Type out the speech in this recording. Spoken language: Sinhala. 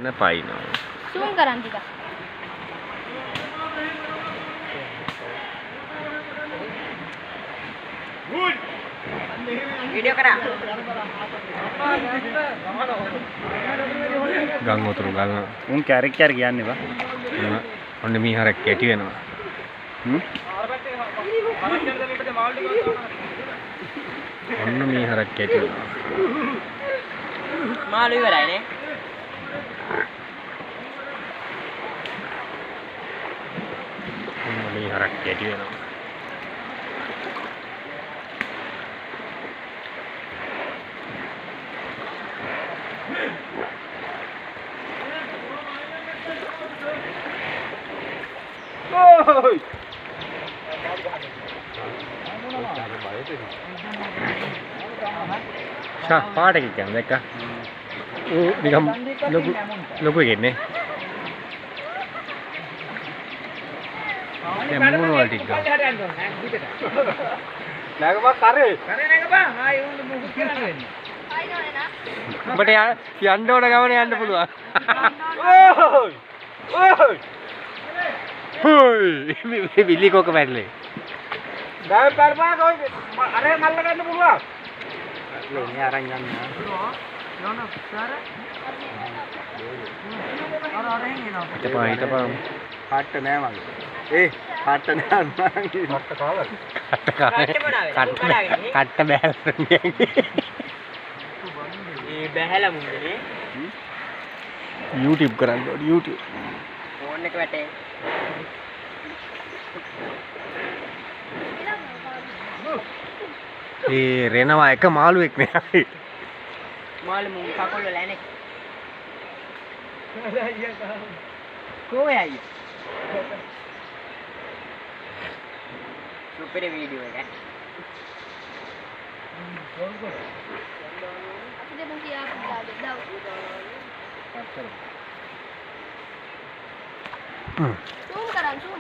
Napaiනවා. Zoom කරන් ටිකක්. වීඩියෝ කරා. ගම් වතුර ගලන. උන් කැරක් කැර කියන්නේ බා. ඔන්න මීහරක් කැටි වෙනවා. ඔන්න මීහරක් කැටි වෙනවා. මාළු ඉවරයිනේ. ඔන්න මීහරක් කැටි වෙනවා. Sah, පාට එක කියන්නේ දැක්කා. ඌ නිකම් ලොකු එකෙක් නේ. දැන් මොන වල ටික ගන්න. නැගපන් කරේ. කරේ නැගපන්. ආයි උන් මුකුත් කරන්න වෙන්නේ. ආයිනෝනේ නා. ඔබට යන්න ඕන ගමන යන්න පුළුවන්. ඕයි. ඕයි. හොයි විලි කොක වැටලේ. දැන් පර්පා කොයි අර මල්ල ගන්න පුළුවන්. මේ අරන් යන්න. යෝන සාර. අර එනවා. හිටපන්. හට්ට නෑ මගේ. හට්ට නෑ මගේ. හට්ට කාලා. කට්ට බෑලන්නේ. ඒ බැහැලා මුන්නේ. YouTube කරන්න ඕනේ YouTube. ෆෝන් එක වැටේ. ඒ රෙනවා එක මාළුවෙක් නේ. මාළු මුන් කකොල්ල ලෑනේ. කොහේ අයියා? සුපිරි වීඩියෝ එක. අපි දෙමු කියා දාව. Zoom කරන් zoom.